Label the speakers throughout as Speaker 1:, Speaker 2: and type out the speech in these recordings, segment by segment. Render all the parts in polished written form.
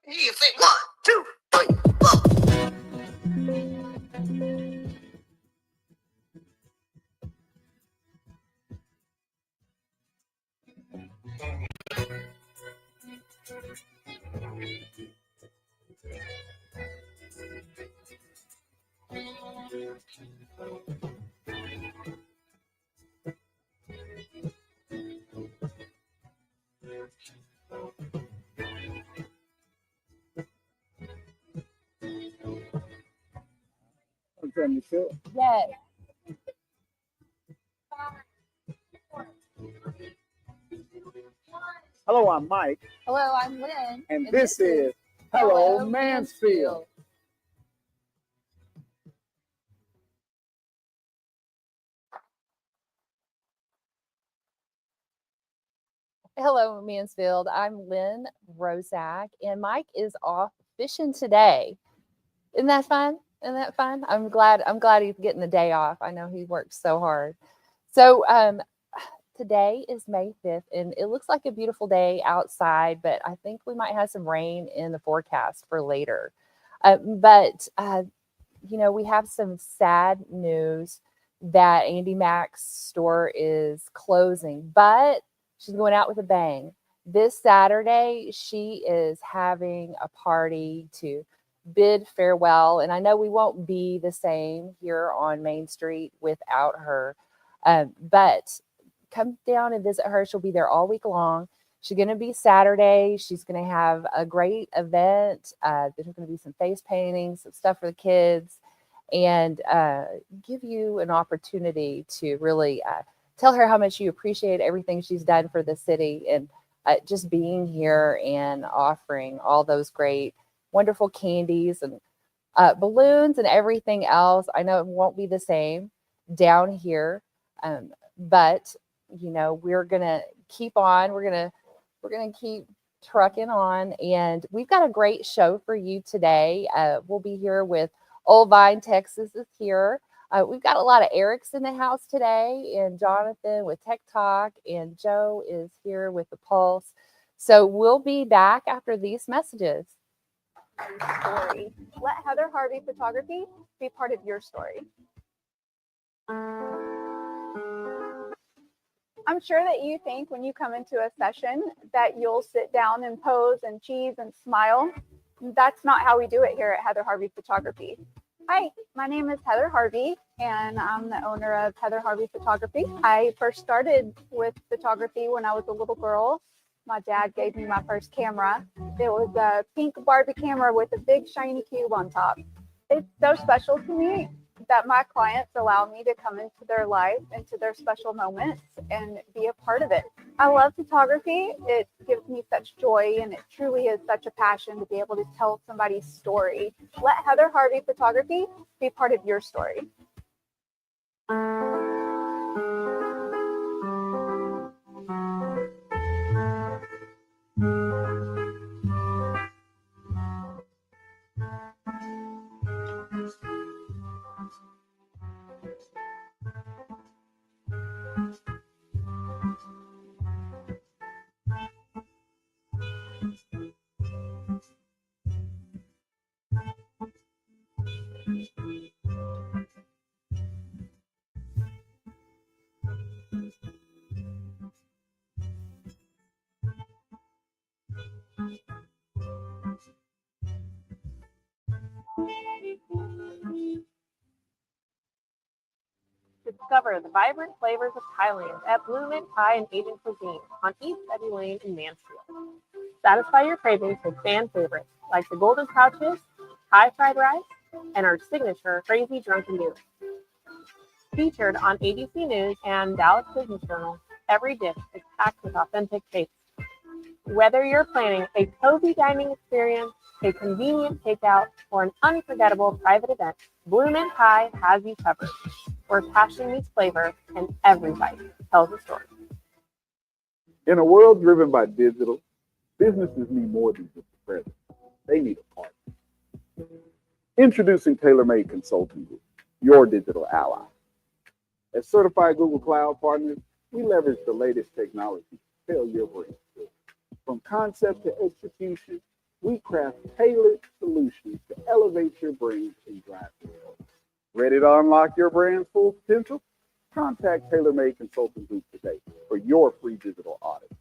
Speaker 1: You say 1, 2, 3, 4.
Speaker 2: Okay, Michelle.
Speaker 3: Yes.
Speaker 2: Hello, I'm Mike.
Speaker 3: Hello, I'm Lynn.
Speaker 2: And this is Hello Mansfield.
Speaker 3: Hello, Mansfield. I'm Lynn Roszak, and Mike is off fishing today. Isn't that fun? Isn't that fun? I'm glad he's getting the day off. I know he works so hard. So today is May 5th, and it looks like a beautiful day outside, but I think we might have some rain in the forecast for later. We have some sad news that Andy Mack's store is closing, but she's going out with a bang. This Saturday, she is having a party to bid farewell. And I know we won't be the same here on Main Street without her. But come down and visit her. She'll be there all week long. She's going to be Saturday. She's going to have a great event. There's going to be some face paintings, some stuff for the kids, and give you an opportunity to really tell her how much you appreciate everything she's done for the city, and just being here and offering all those great, wonderful candies and balloons and everything else. I know it won't be the same down here, but we're gonna keep on. We're gonna keep trucking on, and we've got a great show for you today. We'll be here with Old Vine, Texas is here. We've got a lot of Erics in the house today, and Jonathan with Tech Talk, and Joe is here with the Pulse. So we'll be back after these messages.
Speaker 4: Story. Let Heather Harvey Photography be part of your story. I'm sure that you think when you come into a session that you'll sit down and pose and cheese and smile. That's not how we do it here at Heather Harvey Photography. Hi, my name is Heather Harvey, and I'm the owner of Heather Harvey Photography. I first started with photography when I was a little girl. My dad gave me my first camera. It was a pink Barbie camera with a big shiny cube on top. It's so special to me that my clients allow me to come into their life, into their special moments, and be a part of it. I love photography. It gives me such joy, and it truly is such a passion to be able to tell somebody's story. Let Heather Harvey Photography be part of your story.
Speaker 5: Discover the vibrant flavors of Thailand at Blue Mint Thai and Asian Cuisine on East Eddy Lane in Mansfield. Satisfy your cravings with fan favorites like the Golden Pouches, Thai fried rice, and our signature Crazy Drunken Noodle. Featured on ABC News and Dallas Business Journal, every dish is packed with authentic taste. Whether you're planning a cozy dining experience, a convenient takeout, or an unforgettable private event, Blue Mint Thai has you covered. Where passion meets flavor, and every bite tells a story.
Speaker 2: In a world driven by digital, businesses need more than just a presence. They need a partner. Introducing TaylorMade Consulting Group, your digital ally. As certified Google Cloud partners, we leverage the latest technology to tell your brand story. From concept to execution, we craft tailored solutions to elevate your brand and drive sales. Ready to unlock your brand's full potential? Contact TaylorMade Consulting Group today for your free digital audit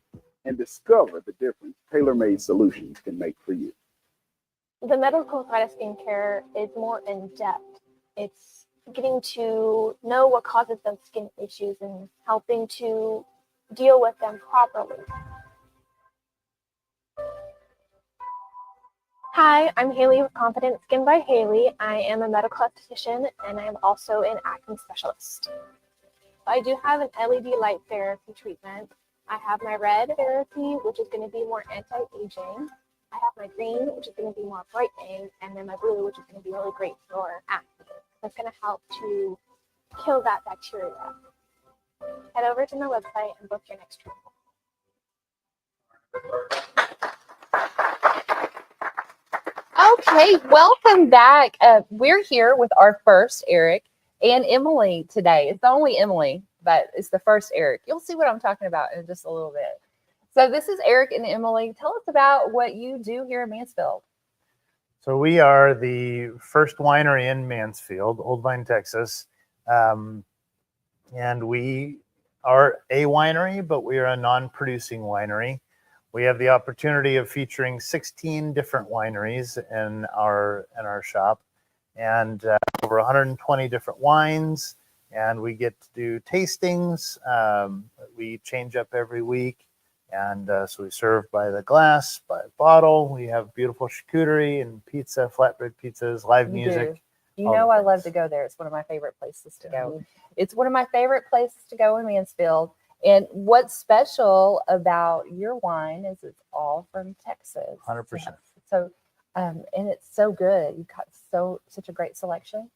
Speaker 2: and discover the difference TaylorMade solutions can make for you.
Speaker 6: The medical side of skincare is more in depth. It's getting to know what causes those skin issues and helping to deal with them properly. Hi, I'm Haley with Confident Skin by Haley. I am a medical esthetician and I'm also an acne specialist. I do have an LED light therapy treatment. I have my red therapy, which is going to be more anti-aging. I have my green, which is going to be more brightening, and then my blue, which is going to be really great for acne. That's going to help to kill that bacteria. Head over to my website and book your next treatment.
Speaker 3: Okay, welcome back. We're here with our first Eric and Emily today. It's the only Emily, but it's the first Eric. You'll see what I'm talking about in just a little bit. So this is Eric and Emily. Tell us about what you do here in Mansfield.
Speaker 7: So we are the first winery in Mansfield, Old Vine, Texas. And we are a winery, but we are a non-producing winery. We have the opportunity of featuring 16 different wineries in our shop, and over 120 different wines. And we get to do tastings. We change up every week, and so we serve by the glass, by bottle. We have beautiful charcuterie and pizza, flatbread pizzas, live music.
Speaker 3: You know, I love to go there. It's one of my favorite places to go. It's one of my favorite places to go in Mansfield. And what's special about your wine is it's all from Texas.
Speaker 7: 100%.
Speaker 3: So, and it's so good. You've got such a great selection.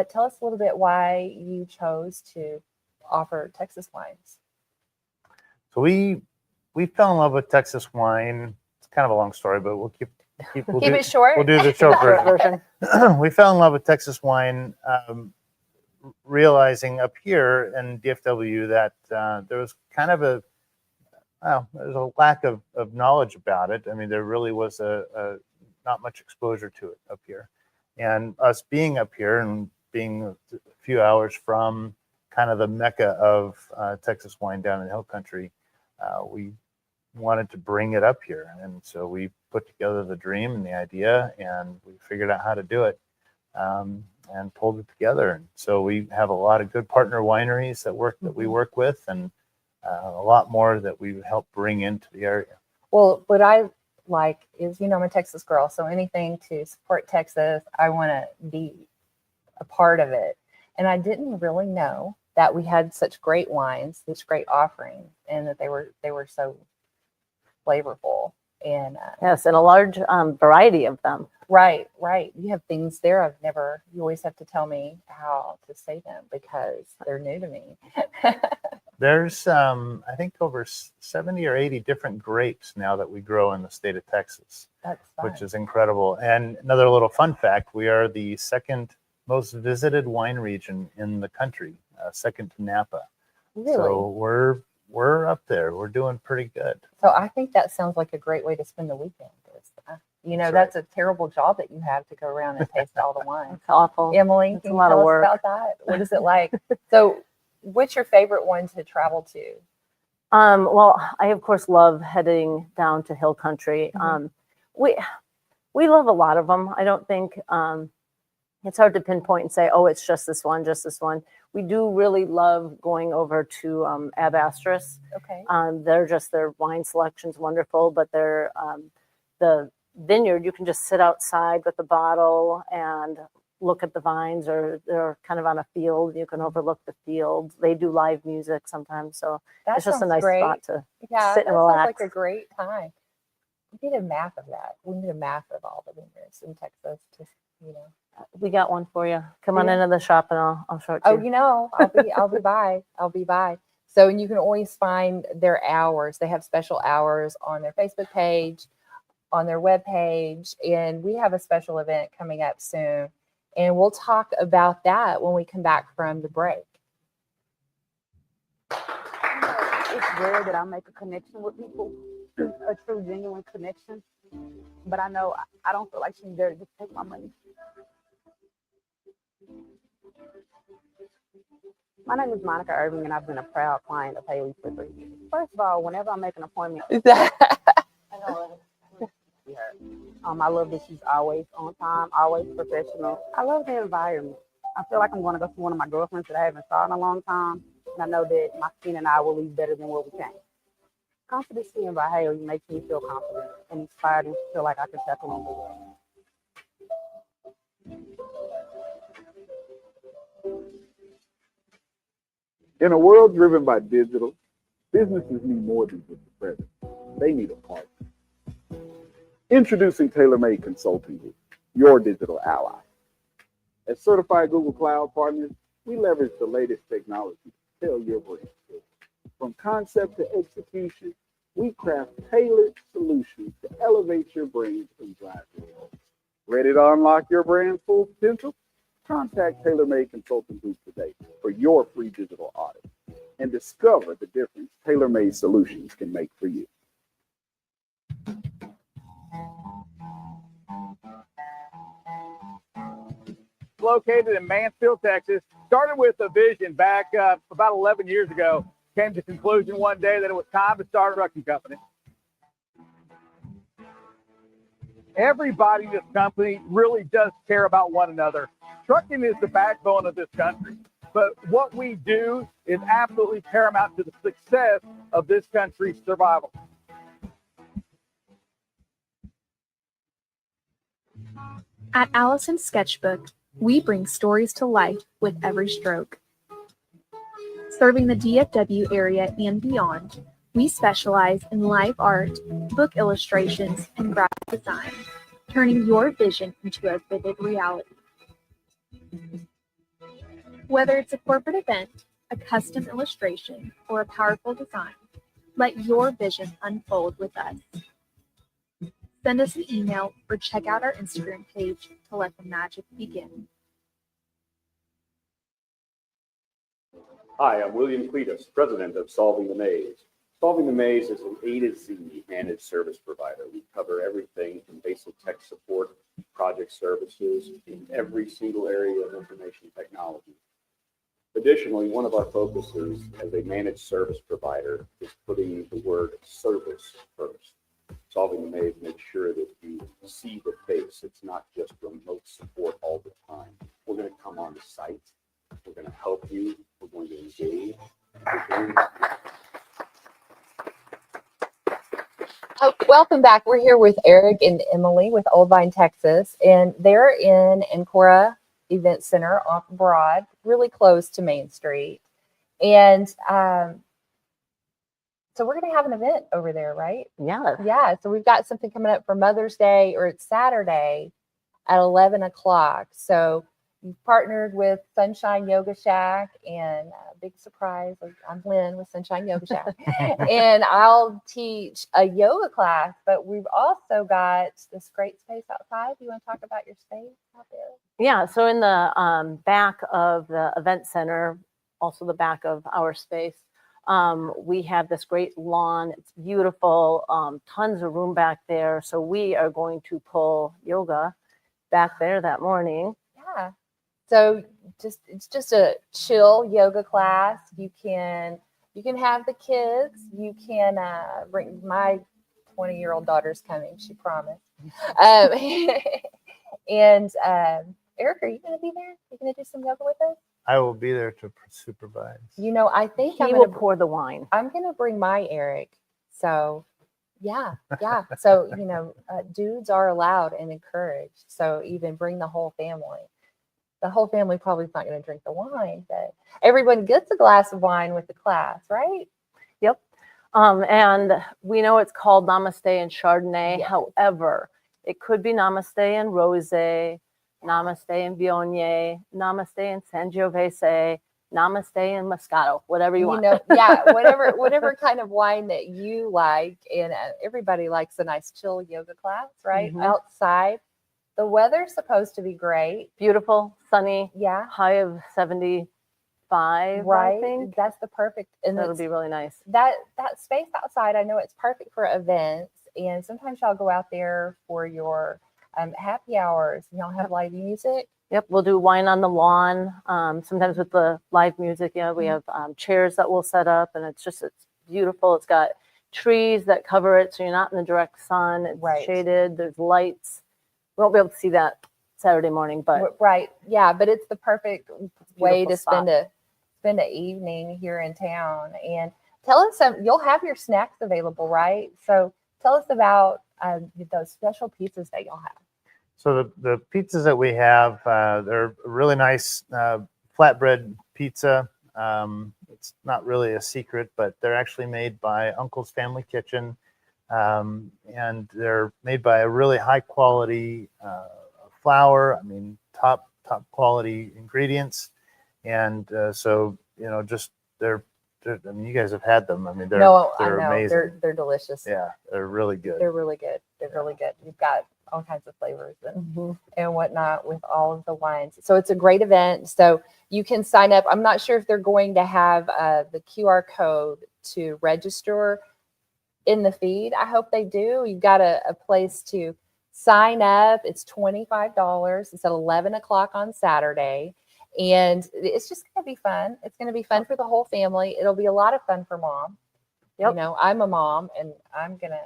Speaker 3: Tell us a little bit why you chose to offer Texas wines.
Speaker 7: So we fell in love with Texas wine. It's kind of a long story, but we'll keep
Speaker 3: it short.
Speaker 7: We'll do the short version. We fell in love with Texas wine, realizing up here in DFW that there was kind of there's a lack of knowledge about it. I mean, there really was a not much exposure to it up here. And us being up here and being a few hours from kind of the mecca of Texas wine down in the Hill Country, we wanted to bring it up here. And so we put together the dream and the idea, and we figured out how to do it. And pulled it together. And so we have a lot of good partner wineries that we work with, and a lot more that we help bring into the area.
Speaker 3: Well, what I like is, I'm a Texas girl, so anything to support Texas, I want to be a part of it. And I didn't really know that we had such great wines, such great offerings, and that they were so flavorful. And
Speaker 8: yes, and a large variety of them.
Speaker 3: Right. You have things there you always have to tell me how to say them because they're new to me.
Speaker 7: There's, I think, over 70 or 80 different grapes now that we grow in the state of Texas.
Speaker 3: That's fun.
Speaker 7: Which is incredible. And another little fun fact, we are the second most visited wine region in the country, second to Napa.
Speaker 3: Really?
Speaker 7: So we're up there. We're doing pretty good.
Speaker 3: So I think that sounds like a great way to spend the weekend. That's a terrible job that you have to go around and taste all the wine.
Speaker 8: It's awful.
Speaker 3: Emily,
Speaker 8: It's
Speaker 3: can
Speaker 8: a
Speaker 3: you
Speaker 8: lot
Speaker 3: tell
Speaker 8: of
Speaker 3: us
Speaker 8: work.
Speaker 3: about that? What is it like? So what's your favorite one to travel to?
Speaker 8: Well, I of course love heading down to Hill Country. We love a lot of them. I don't think it's hard to pinpoint and say, oh, it's just this one. We do really love going over to Ab Astris.
Speaker 3: Okay.
Speaker 8: Their wine selection's wonderful, but the vineyard, you can just sit outside with a bottle and look at the vines, or they're kind of on a field. You can overlook the field. They do live music sometimes, so it's just a nice spot to sit and relax.
Speaker 3: Sounds like a great time. We need a map of that. We need a map of all the vineyards in Texas.
Speaker 8: We got one for you. Come on into the shop and I'll show it to you.
Speaker 3: I'll be by. I'll be by. So, and you can always find their hours. They have special hours on their Facebook page, on their webpage, and we have a special event coming up soon. And we'll talk about that when we come back from the break.
Speaker 9: It's rare that I make a connection with people, a true, genuine connection. But I know I don't feel like she's there to just take my money. My name is Monica Irving, and I've been a proud client of Haley for 3 years. First of all, whenever I make an appointment, I love that she's always on time, always professional. I love the environment. I feel like I'm going to go see one of my girlfriends that I haven't saw in a long time, and I know that my skin and I will leave better than where we came. Confidence skin by Haley makes me feel confident and inspired and feel like I can tackle on the world.
Speaker 2: In a world driven by digital, businesses need more than just a presence. They need a partner. Introducing TaylorMade Consulting Group, your digital ally. As certified Google Cloud partners, we leverage the latest technology to tell your brand story. From concept to execution, we craft tailored solutions to elevate your brand and drive results. Ready to unlock your brand's full potential? Contact TaylorMade Consulting Group today for your free digital audit and discover the difference TaylorMade solutions can make for you.
Speaker 10: Located in Mansfield, Texas, started with a vision back about 11 years ago. Came to the conclusion one day that it was time to start a trucking company. Everybody in this company really does care about one another. Trucking is the backbone of this country, but what we do is absolutely paramount to the success of this country's survival.
Speaker 11: At Allison's Sketchbook, we bring stories to life with every stroke. Serving the DFW area and beyond, we specialize in live art, book illustrations, and graphic design, turning your vision into a vivid reality. Whether it's a corporate event, a custom illustration, or a powerful design, let your vision unfold with us. Send us an email or check out our Instagram page to let the magic begin.
Speaker 12: Hi, I'm William Cletus, president of Solving the Maze. Solving the Maze is an A to Z managed service provider. We cover everything from basic tech support, project services, in every single area of information technology. Additionally, one of our focuses as a managed service provider is putting the word service first. Solving the Maze makes sure that you see the face. It's not just remote support all the time. We're going to come on the site. We're going to help you. We're going to engage.
Speaker 3: Welcome back. We're here with Eric and Emily with Old Vine, Texas, and they're in Ancora Event Center off Broad, really close to Main Street. And so we're going to have an event over there, right?
Speaker 8: Yeah.
Speaker 3: Yeah. So we've got something coming up for Mother's Day, or it's Saturday at 11 o'clock. So we've partnered with Sunshine Yoga Shack, and big surprise, I'm Lynn with Sunshine Yoga Shack, and I'll teach a yoga class, but we've also got this great space outside. Do you want to talk about your space out there?
Speaker 8: Yeah, so in the back of the event center, also the back of our space, we have this great lawn. It's beautiful, tons of room back there. So we are going to pull yoga back there that morning.
Speaker 3: Yeah. So it's just a chill yoga class. You can have the kids. You can bring my 20-year-old daughter's coming. She promised. And Eric, are you going to be there? You're going to do some yoga with us?
Speaker 7: I will be there to supervise.
Speaker 3: You know, I think
Speaker 8: He will pour the wine.
Speaker 3: I'm going to bring my Eric. So, yeah. So, dudes are allowed and encouraged. So even bring the whole family. The whole family probably is not going to drink the wine, but everyone gets a glass of wine with the class, right?
Speaker 8: Yep. And we know it's called Namaste and Chardonnay.
Speaker 3: Yes.
Speaker 8: However, it could be Namaste and Rosé, Namaste and Viognier, Namaste and Sangiovese, Namaste and Moscato, whatever you want.
Speaker 3: Whatever kind of wine that you like. And everybody likes a nice chill yoga class, right?
Speaker 8: Mm-hmm.
Speaker 3: Outside. The weather's supposed to be great.
Speaker 8: Beautiful, sunny.
Speaker 3: Yeah.
Speaker 8: High of 75,
Speaker 3: right?
Speaker 8: I think.
Speaker 3: That'll be really nice. That space outside, I know it's perfect for events. And sometimes y'all go out there for your happy hours and y'all have live music.
Speaker 8: Yep, we'll do wine on the lawn. Sometimes with the live music, we
Speaker 3: Mm-hmm.
Speaker 8: have chairs that we'll set up, and it's beautiful. It's got trees that cover it, so you're not in the direct sun. It's
Speaker 3: Right.
Speaker 8: shaded. There's lights. We won't be able to see that Saturday morning, but
Speaker 3: Right. Yeah, but it's the perfect way to
Speaker 8: spot.
Speaker 3: spend an evening here in town. And tell us you'll have your snacks available, right? So tell us about those special pizzas that you'll have.
Speaker 7: So the pizzas that we have, they're a really nice flatbread pizza. It's not really a secret, but they're actually made by Uncle's Family Kitchen. And they're made by a really high quality flour. I mean, top quality ingredients. And so, just they're I mean, you guys have had them. I mean, they're amazing.
Speaker 3: They're delicious.
Speaker 7: Yeah, they're really good.
Speaker 3: They're really good. They're really good. You've got all kinds of flavors and whatnot with all of the wines. So it's a great event. So you can sign up. I'm not sure if they're going to have the QR code to register in the feed. I hope they do. You've got a place to sign up. It's $25. It's at 11 o'clock on Saturday. And it's just going to be fun. It's going to be fun for the whole family. It'll be a lot of fun for mom.
Speaker 8: Yep.
Speaker 3: You know, I'm a mom and I'm going to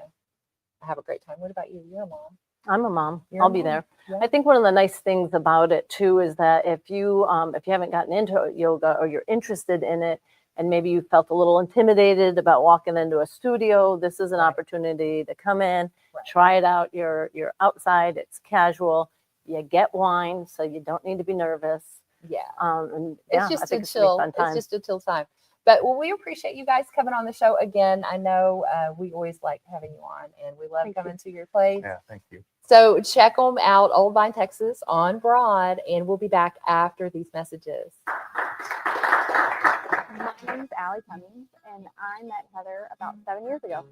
Speaker 3: have a great time. What about you? You're a mom.
Speaker 8: I'm a mom.
Speaker 3: You're
Speaker 8: I'll
Speaker 3: a
Speaker 8: be
Speaker 3: mom.
Speaker 8: there.
Speaker 3: Yeah.
Speaker 8: I think one of the nice things about it too is that if you haven't gotten into yoga or you're interested in it, and maybe you felt a little intimidated about walking into a studio, this is an opportunity to come in, try it out. You're outside. It's casual. You get wine, so you don't need to be nervous.
Speaker 3: Yeah.
Speaker 8: It's
Speaker 3: just
Speaker 8: a
Speaker 3: chill. It's just a chill time. But we appreciate you guys coming on the show again. I know we always like having you on, and we love coming to your place.
Speaker 7: Yeah, thank you.
Speaker 3: So check them out, Old Vine, Texas, on Broad, and we'll be back after these messages.
Speaker 4: My name's Allie Cummings, and I met Heather about 7 years ago.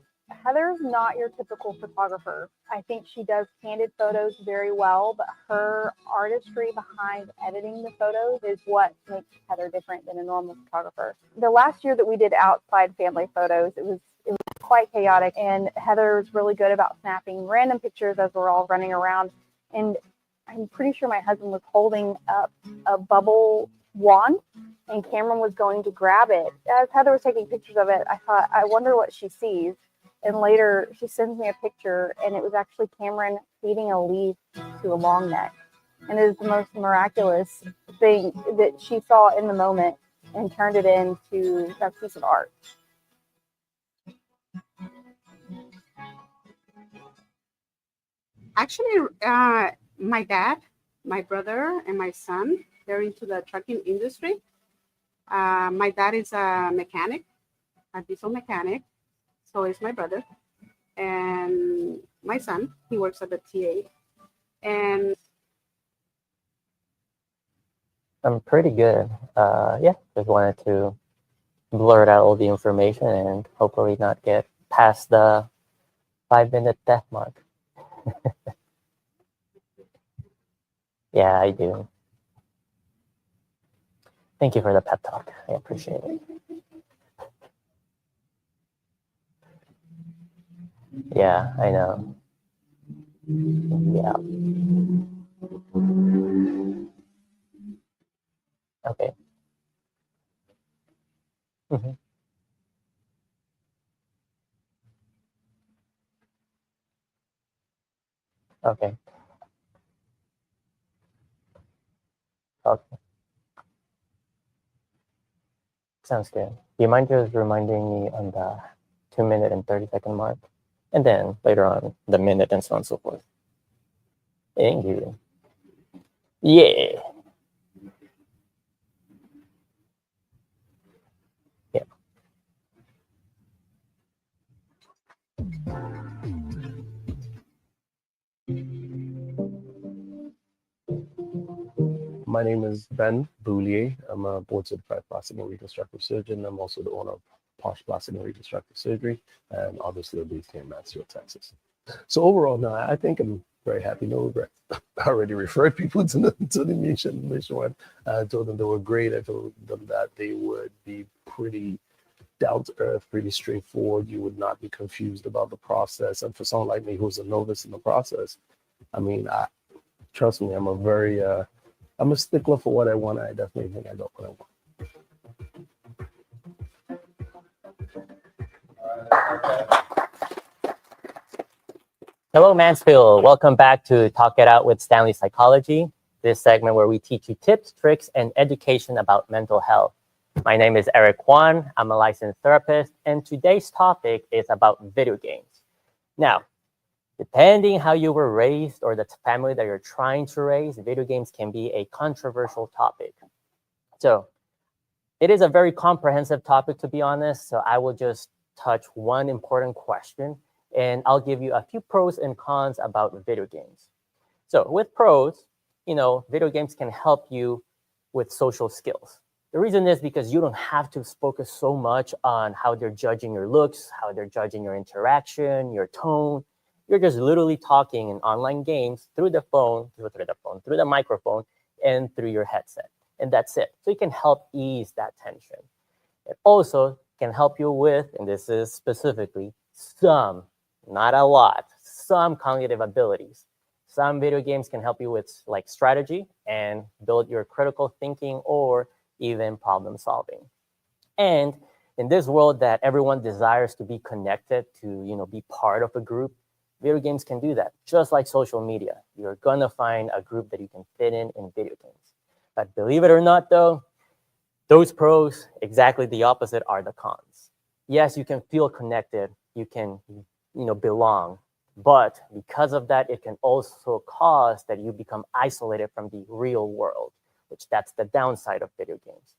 Speaker 4: Heather's not your typical photographer. I think she does candid photos very well, but her artistry behind editing the photos is what makes Heather different than a normal photographer. The last year that we did outside family photos, it was quite chaotic, and Heather's really good about snapping random pictures as we're all running around. And I'm pretty sure my husband was holding up a bubble wand, and Cameron was going to grab it. As Heather was taking pictures of it, I thought, I wonder what she sees. And later she sends me a picture, and it was actually Cameron feeding a leaf to a long neck. And it is the most miraculous thing that she saw in the moment and turned it into a piece of art.
Speaker 13: Actually, my dad, my brother, and my son, they're into the trucking industry. My dad is a mechanic, a diesel mechanic. So is my brother. And my son, he works at the TA. And
Speaker 14: I'm pretty good. Just wanted to blurt out all the information and hopefully not get past the 5-minute death mark. Yeah, I do. Thank you for the pep talk. I appreciate it. Yeah, I know. Yeah. Okay. Mm-hmm. Okay. Okay. Sounds good. Do you mind just reminding me on the 2-minute and 30-second mark? And then later on, the minute and so on and so forth. Thank you. Yeah. Yeah.
Speaker 15: My name is Ben Boulier. I'm a board certified plastic and reconstructive surgeon. I'm also the owner of Posh Plastic and Reconstructive Surgery, and obviously based here in Mansfield, Texas. So overall, no, I think I'm very happy. No regret. I already referred people to the mission one. I told them they were great. I told them that they would be pretty down to earth, pretty straightforward. You would not be confused about the process. And for someone like me who's a novice in the process, I mean, trust me, I'm a stickler for what I want. I definitely think I got what I want.
Speaker 14: Hello, Mansfield. Welcome back to Talk It Out with Stanley Psychology, this segment where we teach you tips, tricks, and education about mental health. My name is Eric Kwan. I'm a licensed therapist, and today's topic is about video games. Now, depending how you were raised or the family that you're trying to raise, video games can be a controversial topic. So it is a very comprehensive topic, to be honest, so I will just touch one important question, and I'll give you a few pros and cons about video games. So with pros, video games can help you with social skills. The reason is because you don't have to focus so much on how they're judging your looks, how they're judging your interaction, your tone. You're just literally talking in online games through the microphone, and through your headset. And that's it. So it can help ease that tension. It also can help you with, and this is specifically, some, not a lot, some cognitive abilities. Some video games can help you with like strategy and build your critical thinking or even problem solving. And in this world that everyone desires to be connected to, be part of a group, video games can do that. Just like social media, you're gonna find a group that you can fit in video games. But believe it or not though, those pros, exactly the opposite are the cons. Yes, you can feel connected, you can, belong, but because of that, it can also cause that you become isolated from the real world, which that's the downside of video games.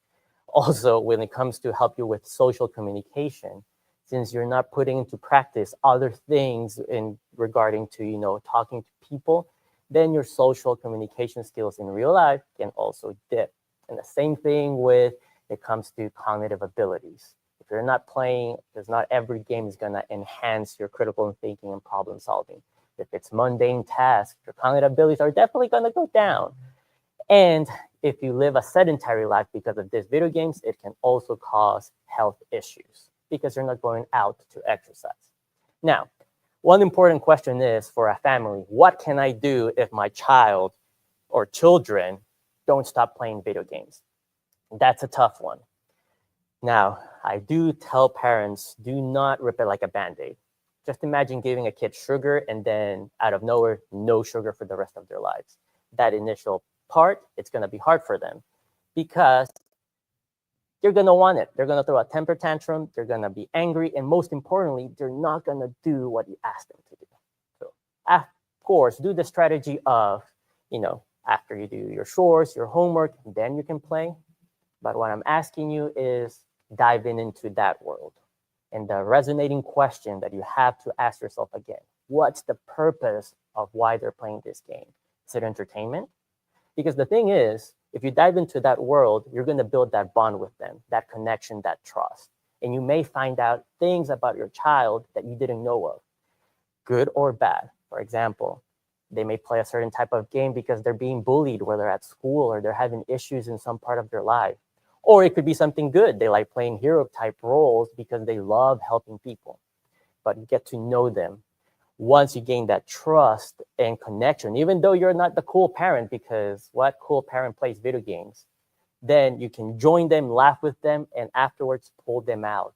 Speaker 14: Also, when it comes to help you with social communication, since you're not putting into practice other things in regarding to, talking to people, then your social communication skills in real life can also dip. And the same thing with it comes to cognitive abilities. If you're not playing, because not every game is gonna enhance your critical thinking and problem solving. If it's mundane tasks, your cognitive abilities are definitely gonna go down. And if you live a sedentary life because of these video games, it can also cause health issues because you're not going out to exercise. Now, one important question is for a family, what can I do if my child or children don't stop playing video games? That's a tough one. Now, I do tell parents, do not rip it like a Band-Aid. Just imagine giving a kid sugar and then out of nowhere, no sugar for the rest of their lives. That initial part, it's gonna be hard for them because they're gonna want it. They're gonna throw a temper tantrum, they're gonna be angry, and most importantly, they're not gonna do what you ask them to do. So, of course, do the strategy of, after you do your chores, your homework, then you can play. But what I'm asking you is dive into that world. And the resonating question that you have to ask yourself again, what's the purpose of why they're playing this game? Is it entertainment? Because the thing is, if you dive into that world, you're going to build that bond with them, that connection, that trust. And you may find out things about your child that you didn't know of, good or bad. For example, they may play a certain type of game because they're being bullied, whether at school or they're having issues in some part of their life. Or it could be something good. They like playing hero type roles because they love helping people. But you get to know them. Once you gain that trust and connection, even though you're not the cool parent, because what cool parent plays video games, then you can join them, laugh with them, and afterwards pull them out.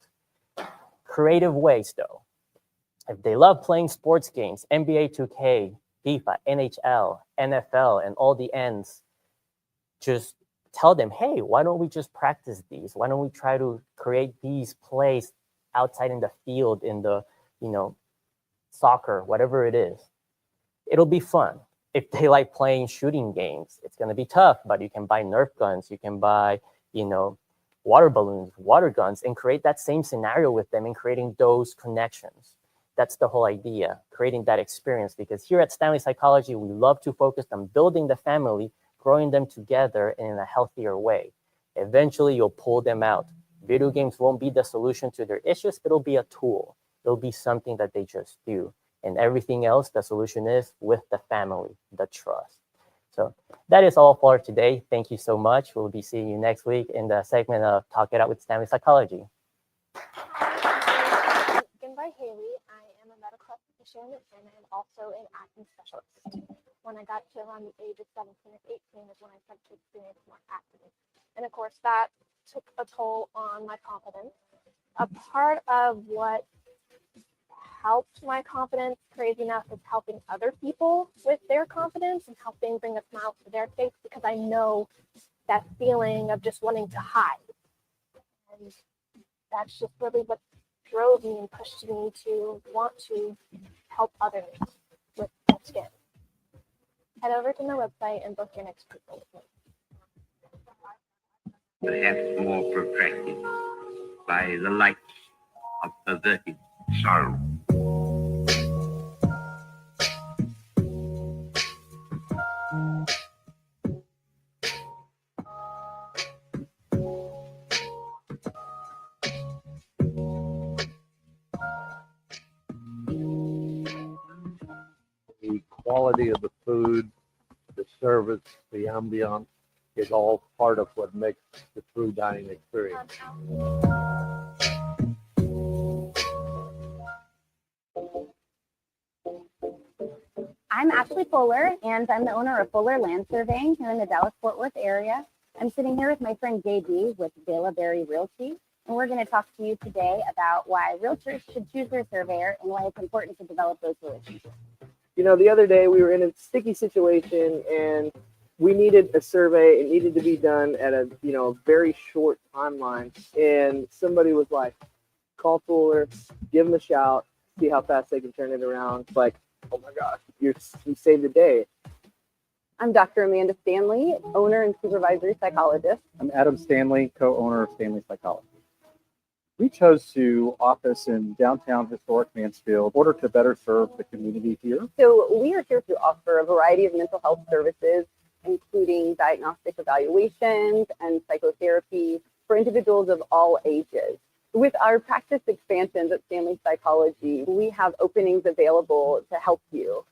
Speaker 14: Creative ways though. If they love playing sports games, NBA 2K, FIFA, NHL, NFL, and all the ends, just tell them, hey, why don't we just practice these? Why don't we try to create these plays outside in the field, in the, soccer, whatever it is. It'll be fun. If they like playing shooting games, it's going to be tough, but you can buy Nerf guns, you can buy, water balloons, water guns, and create that same scenario with them and creating those connections. That's the whole idea, creating that experience, because here at Stanley Psychology, we love to focus on building the family, growing them together in a healthier way. Eventually, you'll pull them out. Video games won't be the solution to their issues, it'll be a tool. It'll be something that they just do. And everything else, the solution is with the family, the trust. So that is all for today. Thank you so much. We'll be seeing you next week in the segment of Talk It Out with Stanley Psychology.
Speaker 6: physician, and I'm also an acting specialist. When I got to around the age of 17 or 18 is when I started to experience more acting. And of course, that took a toll on my confidence. A part of what helped my confidence, crazy enough, is helping other people with their confidence and helping bring a smile to their face, because I know that feeling of just wanting to hide. And that's just really what drove me and pushed me to want to help others with their skin. Head over to my website and book your next treatment with me.
Speaker 16: Perhaps more protracted by the light of perverted sorrow.
Speaker 10: The quality of the food, the service, the ambiance is all part of what makes the true dining experience.
Speaker 17: I'm Ashley Fuller, and I'm the owner of Fuller Land Surveying here in the Dallas-Fort Worth area. I'm sitting here with my friend JB with Bela Berry Realty, and we're going to talk to you today about why realtors should choose their surveyor and why it's important to develop those relationships.
Speaker 18: You know, the other day we were in a sticky situation and we needed a survey. It needed to be done at a, very short timeline. And somebody was like, call Fuller, give them a shout, see how fast they can turn it around. It's like, oh my gosh, you saved the day.
Speaker 19: I'm Dr. Amanda Stanley, owner and supervisory psychologist.
Speaker 20: I'm Adam Stanley, co-owner of Stanley Psychology. We chose to office in downtown historic Mansfield in order to better serve the community here.
Speaker 19: So we are here to offer a variety of mental health services, including diagnostic evaluations and psychotherapy for individuals of all ages. With our practice expansions at Stanley Psychology, we have openings available to help you.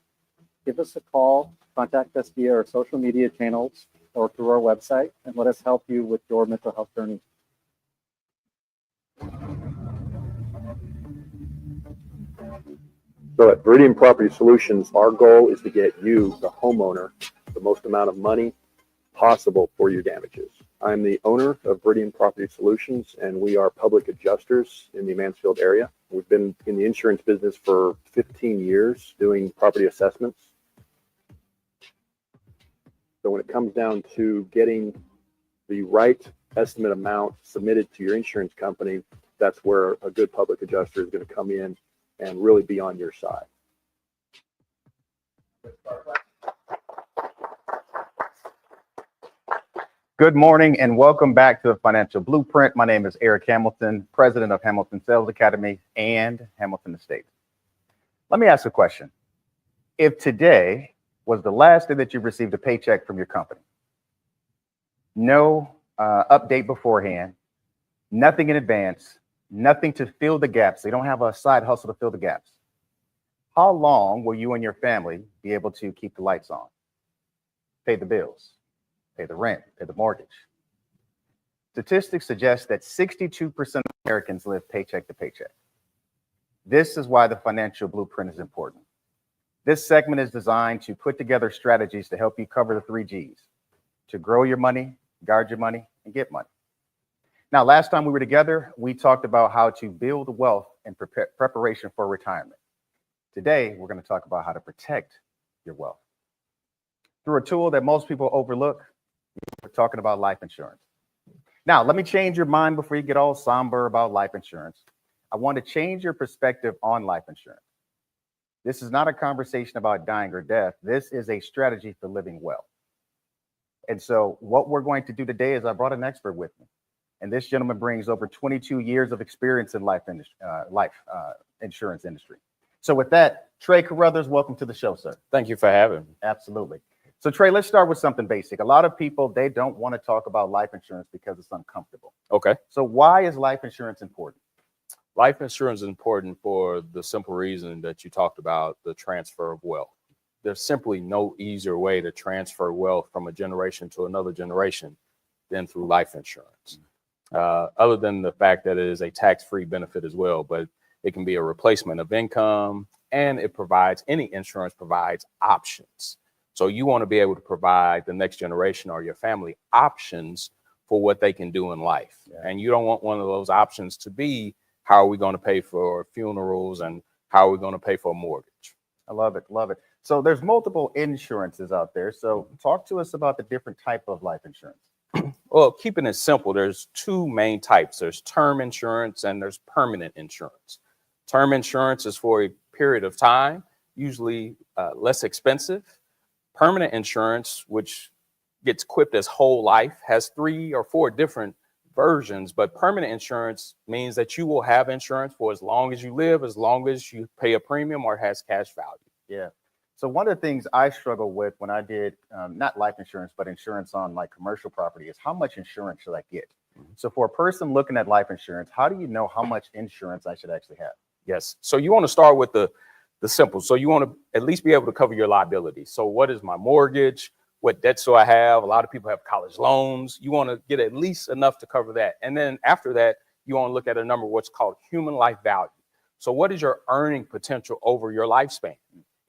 Speaker 20: Give us a call, contact us via our social media channels or through our website, and let us help you with your mental health journey.
Speaker 12: So at Viridian Property Solutions, our goal is to get you, the homeowner, the most amount of money possible for your damages. I'm the owner of Viridian Property Solutions, and we are public adjusters in the Mansfield area. We've been in the insurance business for 15 years doing property assessments. So when it comes down to getting the right estimate amount submitted to your insurance company, that's where a good public adjuster is going to come in and really be on your side.
Speaker 21: Good morning and welcome back to the Financial Blueprint. My name is Eric Hamilton, president of Hamilton Sales Academy and Hamilton Estates. Let me ask a question. If today was the last day that you received a paycheck from your company, no update beforehand, nothing in advance, nothing to fill the gaps, they don't have a side hustle to fill the gaps, how long will you and your family be able to keep the lights on, pay the bills, pay the rent, pay the mortgage? Statistics suggest that 62% of Americans live paycheck to paycheck. This is why the Financial Blueprint is important. This segment is designed to put together strategies to help you cover the 3 Gs, to grow your money, guard your money, and get money. Now, last time we were together, we talked about how to build wealth in preparation for retirement. Today, we're going to talk about how to protect your wealth through a tool that most people overlook. We're talking about life insurance. Now, let me change your mind before you get all somber about life insurance. I want to change your perspective on life insurance. This is not a conversation about dying or death. This is a strategy for living well. And so what we're going to do today is I brought an expert with me. And this gentleman brings over 22 years of experience in life insurance industry. So with that, Trey Carruthers, welcome to the show, sir.
Speaker 22: Thank you for having me.
Speaker 21: Absolutely. So Trey, let's start with something basic. A lot of people, they don't want to talk about life insurance because it's uncomfortable.
Speaker 22: Okay.
Speaker 21: So why is life insurance important?
Speaker 22: Life insurance is important for the simple reason that you talked about, the transfer of wealth. There's simply no easier way to transfer wealth from a generation to another generation than through life insurance. Other than the fact that it is a tax-free benefit as well, but it can be a replacement of income and any insurance provides options. So you want to be able to provide the next generation or your family options for what they can do in life. And you don't want one of those options to be, how are we going to pay for funerals and how are we going to pay for a mortgage?
Speaker 21: I love it. Love it. So there's multiple insurances out there. So talk to us about the different type of life insurance.
Speaker 22: Well, keeping it simple, there's two main types. There's term insurance and there's permanent insurance. Term insurance is for a period of time, usually less expensive. Permanent insurance, which gets equipped as whole life, has 3 or 4 different versions, but permanent insurance means that you will have insurance for as long as you live, as long as you pay a premium or has cash value.
Speaker 21: Yeah. So one of the things I struggle with when I did not life insurance, but insurance on like commercial property is how much insurance should I get? So for a person looking at life insurance, how do you know how much insurance I should actually have?
Speaker 22: Yes. So you want to start with the simple. So you want to at least be able to cover your liability. So what is my mortgage? What debts do I have? A lot of people have college loans. You want to get at least enough to cover that. And then after that, you want to look at a number, what's called human life value. So what is your earning potential over your lifespan?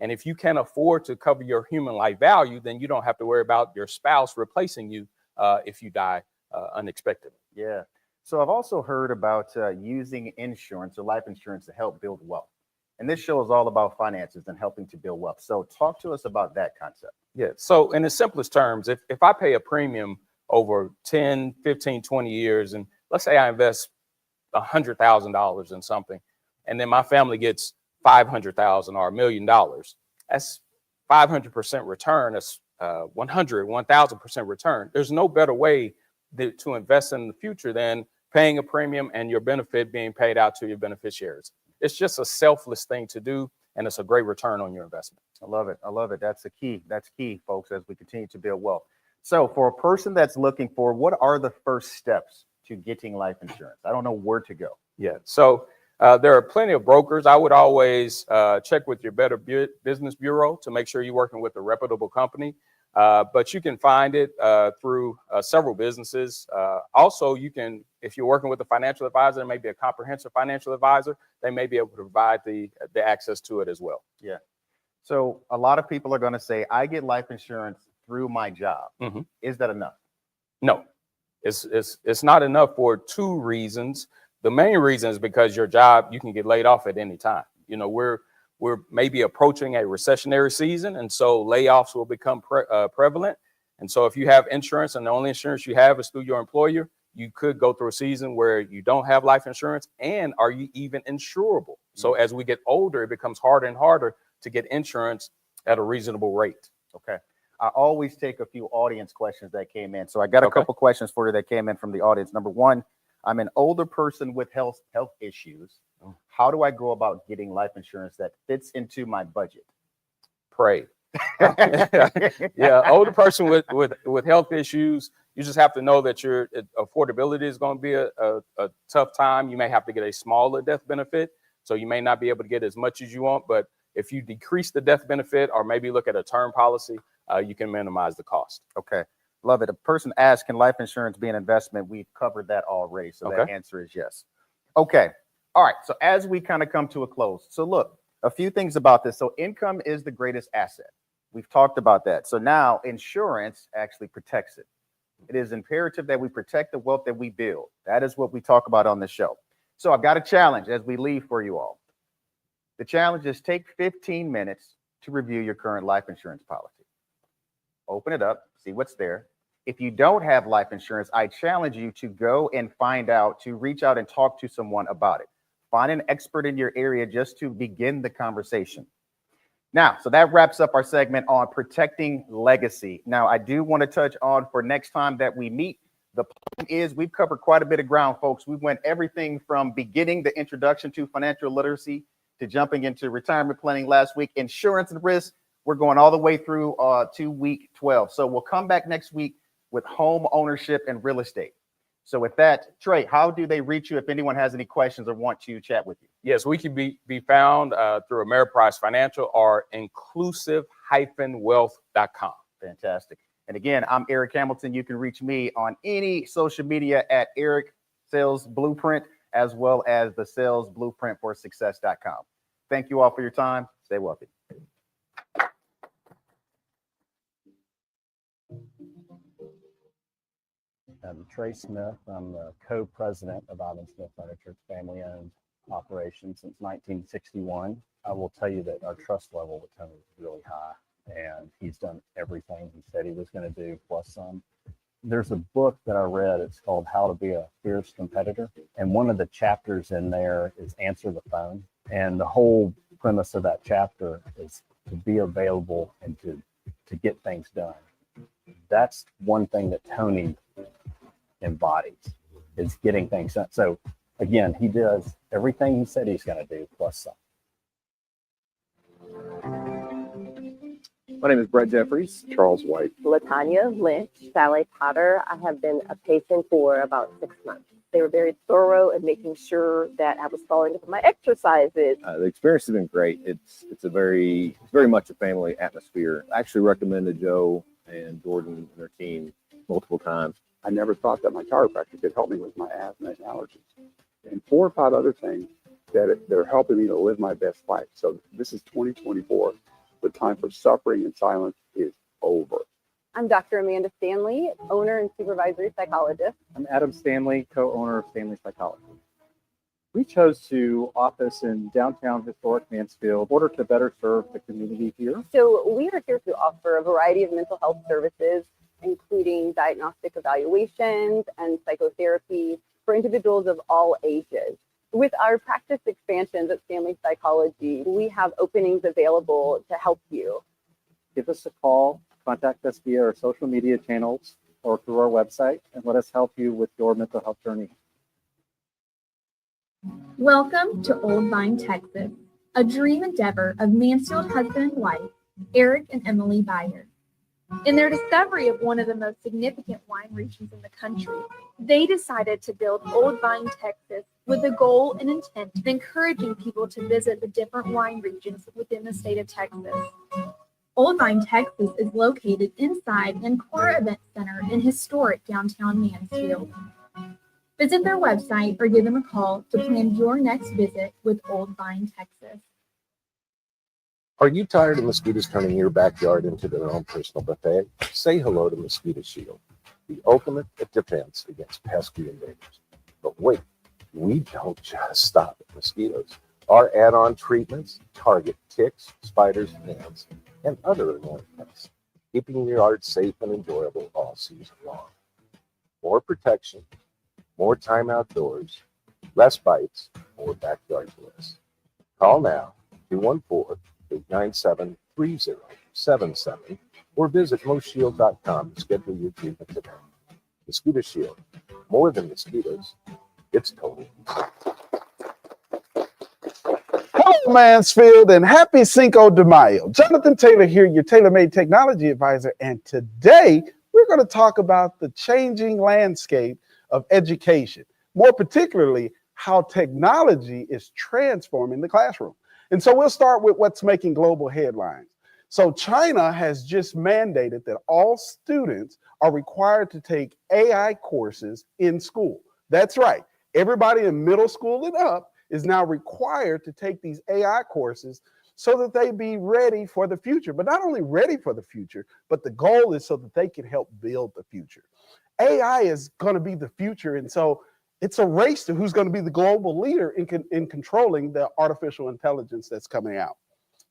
Speaker 22: And if you can't afford to cover your human life value, then you don't have to worry about your spouse replacing you if you die unexpectedly.
Speaker 21: Yeah. So I've also heard about using insurance or life insurance to help build wealth. And this show is all about finances and helping to build wealth. So talk to us about that concept.
Speaker 22: Yeah. So in the simplest terms, if I pay a premium over 10, 15, 20 years, and let's say I invest $100,000 in something, and then my family gets $500,000 or $1 million, that's 500% return. That's 1,000% return. There's no better way to invest in the future than paying a premium and your benefit being paid out to your beneficiaries. It's just a selfless thing to do, and it's a great return on your investment.
Speaker 21: I love it. I love it. That's the key. That's key, folks, as we continue to build wealth. So for a person that's looking for, what are the first steps to getting life insurance? I don't know where to go.
Speaker 22: Yeah. So there are plenty of brokers. I would always check with your Better Business Bureau to make sure you're working with a reputable company. But you can find it through several businesses. Also, you can, if you're working with a financial advisor, it may be a comprehensive financial advisor, they may be able to provide the access to it as well.
Speaker 21: Yeah. So a lot of people are going to say, I get life insurance through my job.
Speaker 22: Mm-hmm.
Speaker 21: Is that enough?
Speaker 22: No, it's not enough for 2 reasons. The main reason is because your job, you can get laid off at any time. You know, we're maybe approaching a recessionary season, and so layoffs will become prevalent. And so if you have insurance and the only insurance you have is through your employer, you could go through a season where you don't have life insurance. And are you even insurable? So as we get older, it becomes harder and harder to get insurance at a reasonable rate.
Speaker 21: Okay. I always take a few audience questions that came in. So I got a couple questions for you that came in from the audience. Number one, I'm an older person with health issues. How do I go about getting life insurance that fits into my budget?
Speaker 22: Pray. Yeah, older person with health issues, you just have to know that your affordability is going to be a tough time. You may have to get a smaller death benefit, so you may not be able to get as much as you want. But if you decrease the death benefit or maybe look at a term policy, you can minimize the cost.
Speaker 21: Okay. Love it. A person asked, can life insurance be an investment? We've covered that already. So that answer is yes. Okay. All right. So as we kind of come to a close. So look, a few things about this. So income is the greatest asset. We've talked about that. So now insurance actually protects it. It is imperative that we protect the wealth that we build. That is what we talk about on the show. So I've got a challenge as we leave for you all. The challenge is take 15 minutes to review your current life insurance policy. Open it up, see what's there. If you don't have life insurance, I challenge you to go and to reach out and talk to someone about it. Find an expert in your area just to begin the conversation. Now, so that wraps up our segment on protecting legacy. Now, I do want to touch on for next time that we meet, the plan is we've covered quite a bit of ground, folks. We went everything from beginning the introduction to financial literacy to jumping into retirement planning last week, insurance and risk. We're going all the way through to week 12. So we'll come back next week with home ownership and real estate. So with that, Trey, how do they reach you if anyone has any questions or want to chat with you?
Speaker 22: Yes, we can be found through Ameriprise Financial or inclusive-wealth.com.
Speaker 21: Fantastic. And again, I'm Eric Hamilton. You can reach me on any social media at Eric Sales Blueprint, as well as the Sales Blueprint for Success.com. Thank you all for your time. Stay wealthy.
Speaker 1: I'm Trey Smith. I'm the co-president of Ivan Smith Furniture, family-owned operation since 1961. I will tell you that our trust level with Tony is really high, and he's done everything he said he was going to do, plus some. There's a book that I read. It's called How to Be a Fierce Competitor, and one of the chapters in there is Answer the Phone. And the whole premise of that chapter is to be available and to get things done. That's one thing that Tony embodies, is getting things done. So again, he does everything he said he's going to do, plus some.
Speaker 5: My name is Brett Jeffries. Charles White.
Speaker 23: Latanya Lynch, Sally Potter. I have been a patient for about 6 months. They were very thorough in making sure that I was following up with my exercises.
Speaker 5: The experience has been great. It's very much a family atmosphere. I actually recommended Joe and Jordan and their team multiple times.
Speaker 24: I never thought that my chiropractor could help me with my asthma and allergies, and 4 or 5 other things that are helping me to live my best life. So this is 2024. The time for suffering and silence is over.
Speaker 19: I'm Dr. Amanda Stanley, owner and supervisory psychologist.
Speaker 20: I'm Adam Stanley, co-owner of Stanley Psychology. We chose to office in downtown historic Mansfield in order to better serve the community here.
Speaker 19: So we are here to offer a variety of mental health services, including diagnostic evaluations and psychotherapy for individuals of all ages. With our practice expansions at Stanley Psychology, we have openings available to help you.
Speaker 20: Give us a call, contact us via our social media channels or through our website, and let us help you with your mental health journey.
Speaker 11: Welcome to Old Vine, Texas, a dream endeavor of Mansfield husband and wife, Eric and Emily Byard. In their discovery of one of the most significant wine regions in the country, they decided to build Old Vine, Texas, with the goal and intent of encouraging people to visit the different wine regions within the state of Texas. Old Vine, Texas is located inside Ancora Event Center in historic downtown Mansfield. Visit their website or give them a call to plan your next visit with Old Vine, Texas.
Speaker 25: Are you tired of mosquitoes turning your backyard into their own personal buffet? Say hello to Mosquito Shield, the ultimate defense against pesky invaders. But wait, we don't just stop at mosquitoes. Our add-on treatments target ticks, spiders, ants, and other annoying pests, keeping your yard safe and enjoyable all season long. More protection, more time outdoors, less bites, more backyard bliss. Call now, 214-897-3077, or visit moshield.com to schedule your treatment today. Mosquito Shield, more than mosquitoes, it's total.
Speaker 2: Hello, Mansfield, and happy Cinco de Mayo. Jonathan Taylor here, your tailor-made technology advisor, and today we're going to talk about the changing landscape of education, more particularly how technology is transforming the classroom. And so we'll start with what's making global headlines. So China has just mandated that all students are required to take AI courses in school. That's right. Everybody in middle school and up is now required to take these AI courses so that they be ready for the future. But not only ready for the future, but the goal is so that they can help build the future. AI is going to be the future. And so it's a race to who's going to be the global leader in controlling the artificial intelligence that's coming out.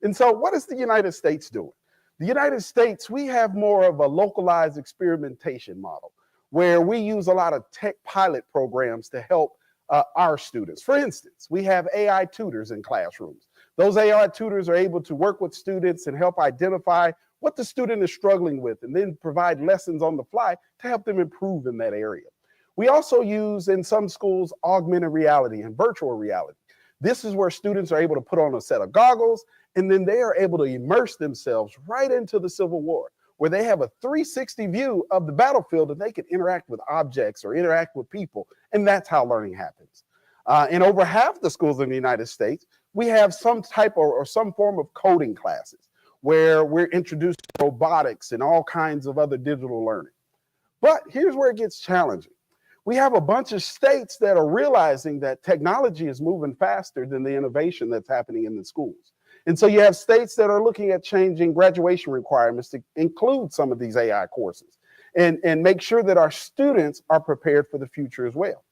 Speaker 2: And so what is the United States doing? The United States, we have more of a localized experimentation model where we use a lot of tech pilot programs to help our students. For instance, we have AI tutors in classrooms. Those AI tutors are able to work with students and help identify what the student is struggling with and then provide lessons on the fly to help them improve in that area. We also use in some schools augmented reality and virtual reality. This is where students are able to put on a set of goggles and then they are able to immerse themselves right into the Civil War, where they have a 360 view of the battlefield and they can interact with objects or interact with people. And that's how learning happens. In over half the schools in the United States, we have some type or some form of coding classes where we're introduced to robotics and all kinds of other digital learning. But here's where it gets challenging. We have a bunch of states that are realizing that technology is moving faster than the innovation that's happening in the schools.
Speaker 3: And so you have states that are looking at changing graduation requirements to include some of these AI courses and make sure that our students are prepared for the future as well.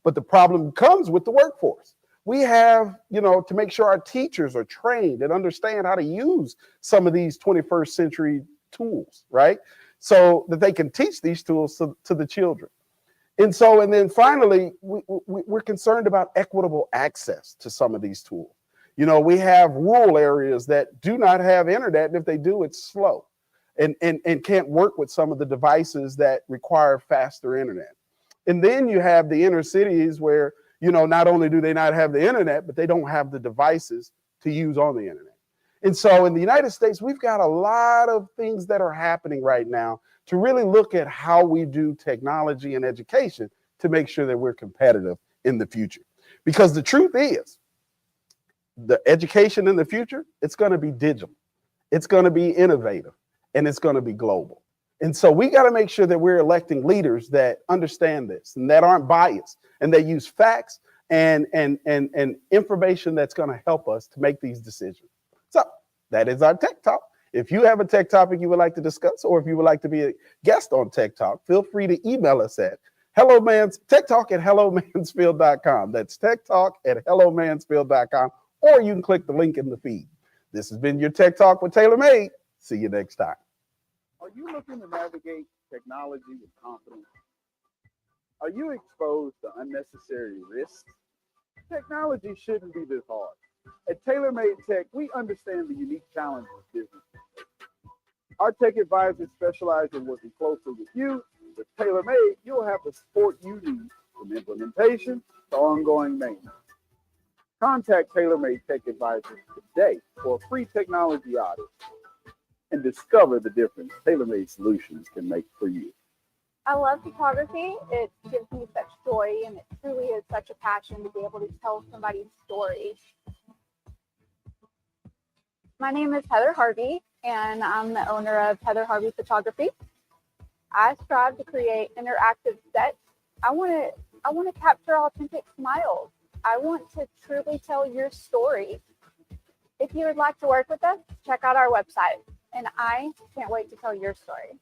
Speaker 3: But the problem comes with the workforce. We have, to make sure our teachers are trained and understand how to use some of these 21st century tools, right? So that they can teach these tools to the children. And then finally, we're concerned about equitable access to some of these tools. We have rural areas that do not have internet, and if they do, it's slow and can't work with some of the devices that require faster internet. And then you have the inner cities where, not only do they not have the internet, but they don't have the devices to use on the internet. And so in the United States, we've got a lot of things that are happening right now to really look at how we do technology and education to make sure that we're competitive in the future. Because the truth is, the education in the future, it's going to be digital, it's going to be innovative, and it's going to be global. And so we got to make sure that we're electing leaders that understand this and that aren't biased and that use facts and information that's going to help us to make these decisions. So that is our Tech Talk. If you have a tech topic you would like to discuss, or if you would like to be a guest on Tech Talk, feel free to email us at techtalk@hellomansfield.com. That's techtalk@hellomansfield.com, or you can click the link in the feed. This has been your Tech Talk with Taylor Made. See you next time.
Speaker 2: Are you looking to navigate technology with confidence? Are you exposed to unnecessary risks? Technology shouldn't be this hard. At TaylorMade Tech, we understand the unique challenges of business. Our tech advisors specialize in working closely with you. With TaylorMade, you'll have the support you need from implementation to ongoing maintenance. Contact TaylorMade Tech Advisors today for a free technology audit and discover the difference TaylorMade solutions can make for you.
Speaker 4: I love photography. It gives me such joy, and it truly is such a passion to be able to tell somebody's story. My name is Heather Harvey, and I'm the owner of Heather Harvey Photography. I strive to create interactive sets. I want to capture authentic smiles. I want to truly tell your story. If you would like to work with us, check out our website, and I can't wait to tell your story.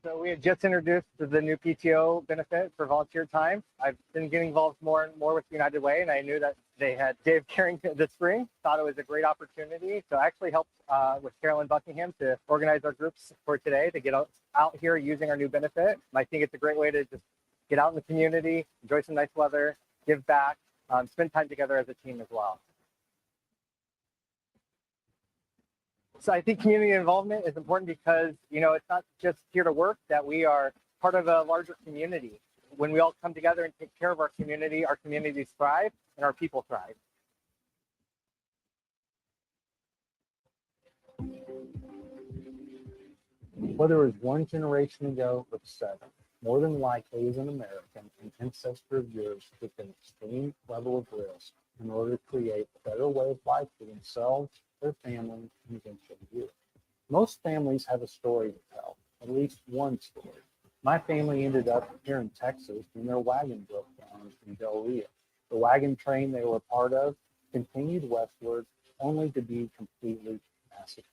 Speaker 7: So we had just introduced the new PTO benefit for volunteer time. I've been getting involved more and more with United Way, and I knew that they had Dave Carrington this spring. Thought it was a great opportunity. So I actually helped with Carolyn Buckingham to organize our groups for today to get out here using our new benefit. I think it's a great way to just get out in the community, enjoy some nice weather, give back, spend time together as a team as well. So I think community involvement is important because, it's not just here to work, that we are part of a larger community. When we all come together and take care of our communities thrive and our people thrive.
Speaker 8: Whether it was one generation ago or seven, more than likely as an American, an ancestor of yours took an extreme level of risk in order to create a better way of life for themselves, their family, and eventually you. Most families have a story to tell, at least one story. My family ended up here in Texas when their wagon broke down in Del Rio. The wagon train they were a part of continued westward, only to be completely massacred.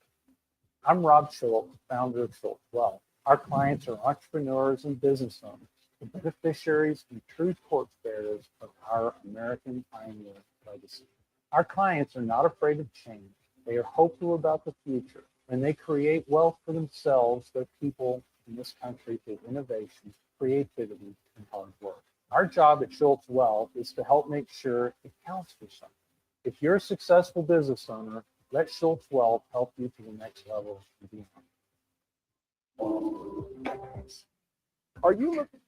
Speaker 8: I'm Rob Schultz, founder of Schultz Wealth. Our clients are entrepreneurs and business owners, the beneficiaries and true torchbearers of our American pioneer legacy. Our clients are not afraid of change. They are hopeful about the future, and they create wealth for themselves, their people, in this country through innovation, creativity, and hard work. Our job at Schultz Wealth is to help make sure it counts for something. If you're a successful business owner, let Schultz Wealth help you to the next level and beyond.
Speaker 2: Are you looking?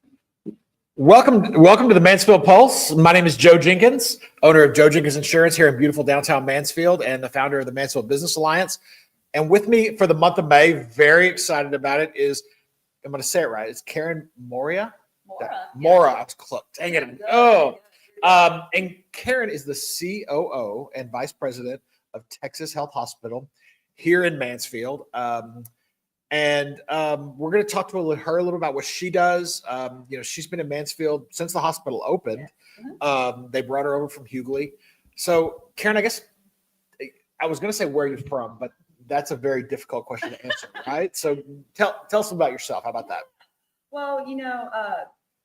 Speaker 9: Welcome to the Mansfield Pulse. My name is Joe Jenkins, owner of Joe Jenkins Insurance here in beautiful downtown Mansfield and the founder of the Mansfield Business Alliance. And with me for the month of May, very excited about it, is, I'm going to say it right, it's Karen Mora. Mora. Dang it. Oh. And Karen is the COO and Vice President of Texas Health Hospital. here in Mansfield. And we're going to talk to her a little about what she does. She's been in Mansfield since the hospital opened. They brought her over from Hughley. So, Karen, I guess I was going to say where you're from, but that's a very difficult question to answer, right? So tell us about yourself. How about that?
Speaker 6: Well,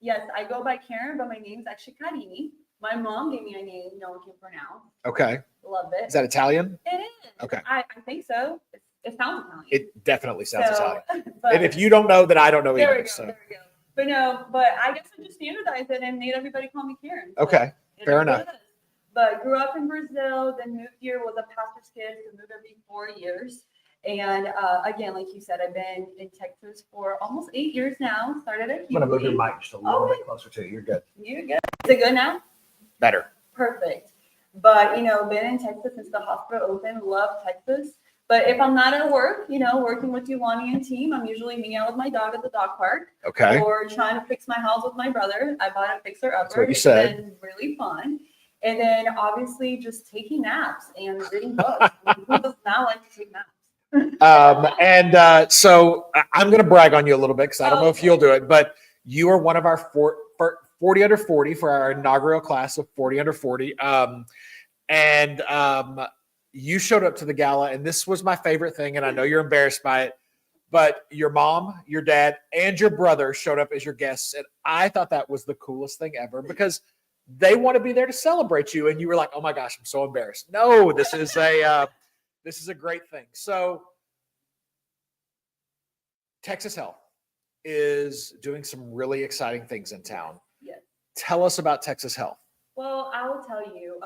Speaker 6: yes, I go by Karen, but my name's actually Karini. My mom gave me a name no one can pronounce.
Speaker 9: Okay.
Speaker 6: Love it.
Speaker 9: Is that Italian?
Speaker 6: It is.
Speaker 9: Okay.
Speaker 6: I think so. It sounds Italian.
Speaker 9: It definitely sounds Italian.
Speaker 6: But,
Speaker 9: And if you don't know, then I don't know
Speaker 6: there
Speaker 9: either.
Speaker 6: we go, there we go. But no, I guess I just standardized it and made everybody call me Karen. So
Speaker 9: Okay. Fair enough.
Speaker 6: But grew up in Brazil, then moved here, was a pastor's kid, so moved every 4 years. And again, like you said, I've been in Texas for almost 8 years now. Started at
Speaker 9: I'm going to move your mic just a little bit closer to you. You're good.
Speaker 6: You're good. Is it good now?
Speaker 9: Better.
Speaker 6: Perfect. But, been in Texas since the hospital opened. Love Texas. But if I'm not at work, working with Yulani and team, I'm usually hanging out with my dog at the dog park.
Speaker 9: Okay.
Speaker 6: Or trying to fix my house with my brother. I bought a fixer upper.
Speaker 9: That's what you
Speaker 6: It's
Speaker 9: said.
Speaker 6: been really fun. And then obviously just taking naps and reading books. Who does not like to take naps?
Speaker 9: So I'm going to brag on you a little bit because I don't know if you'll do it, but you are one of our 40 under 40 for our inaugural class of 40 under 40. You showed up to the gala, and this was my favorite thing, and I know you're embarrassed by it, but your mom, your dad, and your brother showed up as your guests, and I thought that was the coolest thing ever because they want to be there to celebrate you, and you were like, "Oh my gosh, I'm so embarrassed." No, this is a great thing. So, Texas Health is doing some really exciting things in town.
Speaker 6: Yes.
Speaker 9: Tell us about Texas Health.
Speaker 6: Well, I will tell you,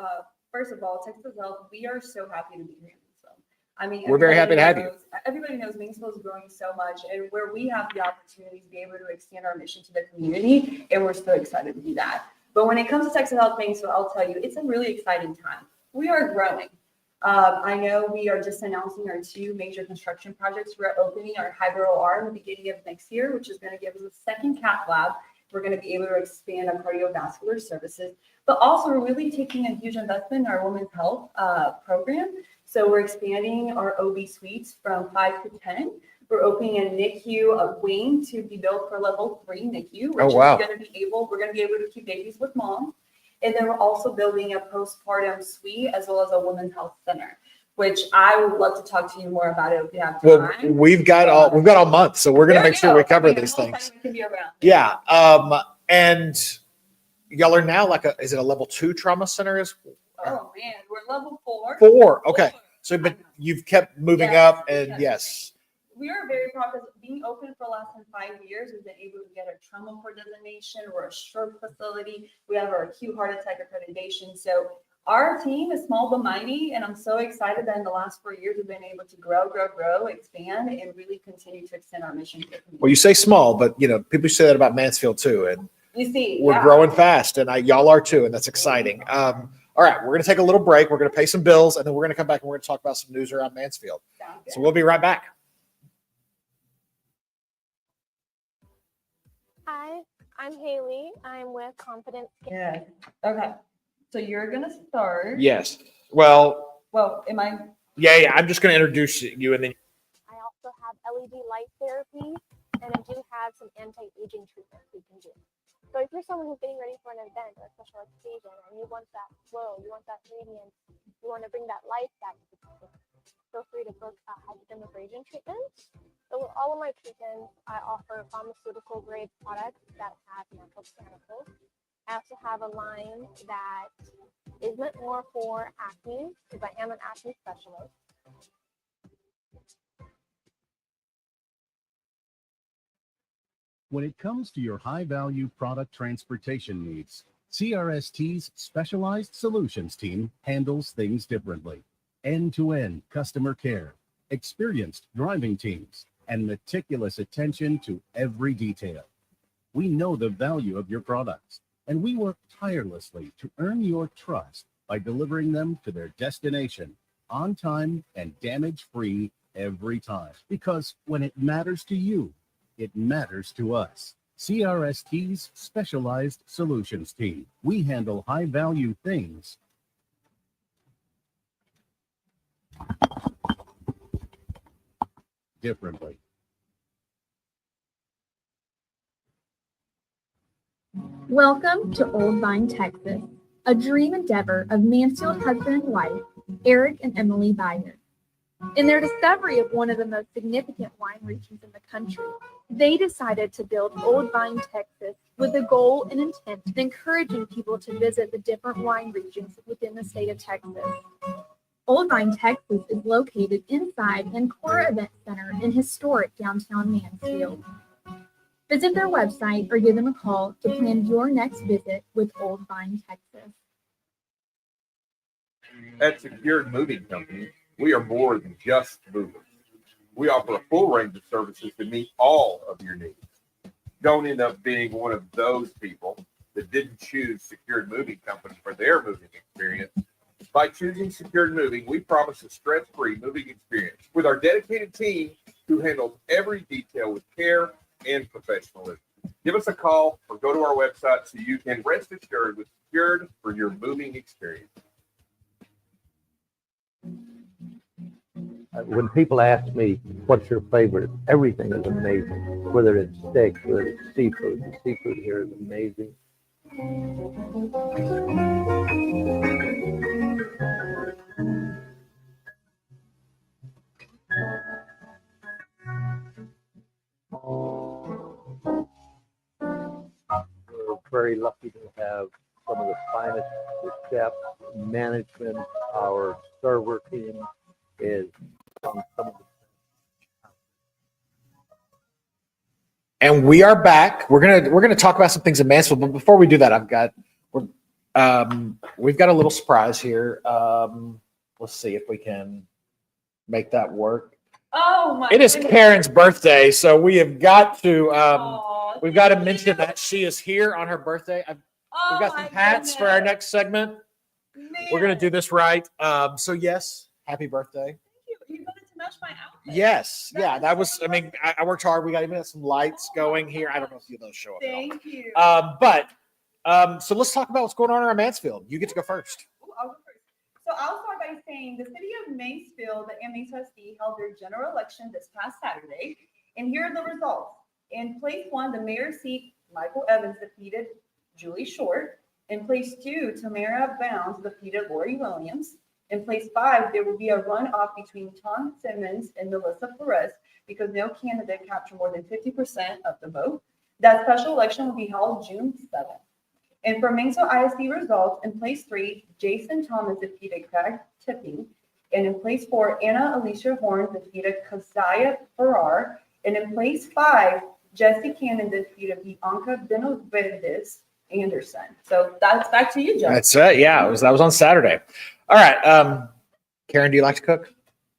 Speaker 6: first of all, Texas Health, we are so happy to be here in Mansfield. I mean,
Speaker 9: We're very happy to have you.
Speaker 6: Everybody knows Mansfield is growing so much, and where we have the opportunity to be able to extend our mission to the community, and we're so excited to do that. But when it comes to Texas Health Mansfield, I'll tell you, it's a really exciting time. We are growing. I know we are just announcing our 2 major construction projects. We're opening our hybrid OR in the beginning of next year, which is going to give us a second cath lab. We're going to be able to expand our cardiovascular services, but also we're really taking a huge investment in our women's health program. So we're expanding our OB suites from 5 to 10. We're opening a NICU wing to be built for level 3 NICU, which is going to be we're going to be able to keep babies with mom. And then we're also building a postpartum suite as well as a women's health center, which I would love to talk to you more about it if you have time.
Speaker 9: Well, we've got all month, so we're going to make sure we cover these things.
Speaker 6: We can be around.
Speaker 9: Yeah. And y'all are now is it a level 2 trauma center?
Speaker 6: Oh man, we're level 4.
Speaker 9: 4. Okay. So, but you've kept moving up, and yes.
Speaker 6: We are very proud because being open for less than 5 years, we've been able to get a trauma core designation. We're a stroke facility. We have our acute heart attack accreditation. So our team is small but mighty, and I'm so excited that in the last 4 years we've been able to grow, expand, and really continue to extend our mission to the community.
Speaker 9: Well, you say small, but people say that about Mansfield too, and
Speaker 6: you see,
Speaker 9: we're growing fast, and y'all are too, and that's exciting. All right, we're going to take a little break. We're going to pay some bills, and then we're going to come back and we're going to talk about some news around Mansfield. So we'll be right back.
Speaker 13: Hi, I'm Haley. I'm with Confidence.
Speaker 6: Yeah. Okay. So you're gonna start.
Speaker 9: Yes. Well,
Speaker 6: am I?
Speaker 9: Yeah. I'm just going to introduce you, and then.
Speaker 13: I also have LED light therapy, and I do have some anti-aging treatments we can do. So if you're someone who's getting ready for an event or a special occasion, and you want that flow, you want that radiance, you want to bring that life back to the people, feel free to book a hydrogen abrasion treatment. So with all of my treatments, I offer pharmaceutical grade products that have natural botanicals. I also have a line that is meant more for acne, because I am an acne specialist.
Speaker 14: When it comes to your high-value product transportation needs, CRST's Specialized Solutions team handles things differently. End-to-end customer care, experienced driving teams, and meticulous attention to every detail. We know the value of your products, and we work tirelessly to earn your trust by delivering them to their destination on time and damage-free every time. Because when it matters to you, it matters to us. CRST's Specialized Solutions team. We handle high-value things differently.
Speaker 11: Welcome to Old Vine, Texas, a dream endeavor of Mansfield husband and wife, Eric and Emily Biden. In their discovery of one of the most significant wine regions in the country, they decided to build Old Vine, Texas, with the goal and intent of encouraging people to visit the different wine regions within the state of Texas. Old Vine, Texas is located inside Ancora Event Center in historic downtown Mansfield. Visit their website or give them a call to plan your next visit with Old Vine, Texas.
Speaker 10: At Secured Moving Company, we are more than just movers. We offer a full range of services to meet all of your needs. Don't end up being one of those people that didn't choose Secured Moving Company for their moving experience. By choosing Secured Moving, we promise a stress-free moving experience with our dedicated team who handles every detail with care and professionalism. Give us a call or go to our website so you can rest assured with Secured for your moving experience.
Speaker 15: When people ask me, what's your favorite? Everything is amazing. Whether it's steak, whether it's seafood. The seafood here is amazing. We're very lucky to have some of the finest chefs, management, our server team is on some of the.
Speaker 9: And we are back. We're gonna talk about some things in Mansfield, but before we do that, we've got a little surprise here. Let's see if we can make that work.
Speaker 6: Oh my!
Speaker 9: It is
Speaker 6: goodness.
Speaker 9: Karen's birthday, so we have got to we've got to mention that she is here on her birthday. We've got some hats for our next segment.
Speaker 6: Man.
Speaker 9: We're gonna do this right. So yes, happy birthday.
Speaker 6: You wanted to match my outfit.
Speaker 9: Yes, yeah, that was. I mean, I worked hard. We got even some lights going here. I don't know if those show up.
Speaker 6: Thank you.
Speaker 9: So let's talk about what's going on around Mansfield. You get to go first.
Speaker 6: Ooh, I'll go first. So I'll start by saying the city of Mansfield, the MHSD, held their general election this past Saturday, and here are the results. In place 1, the mayor's seat, Michael Evans defeated Julie Short. In place 2, Tamara Bounds defeated Lori Williams. In place 5, there will be a runoff between Tom Simmons and Melissa Perez because no candidate captured more than 50% of the vote. That special election will be held June 7th. And for Mansfield ISD results, in place 3, Jason Thomas defeated Craig Tipping. And in place 4, Anna Alicia Horn defeated Keziah Farrar. And in place 5, Jesse Cannon defeated Bianca Benavides Anderson. So that's back to you, Joe.
Speaker 9: That's it. Yeah, that was on Saturday. All right, Karen, do you like to cook?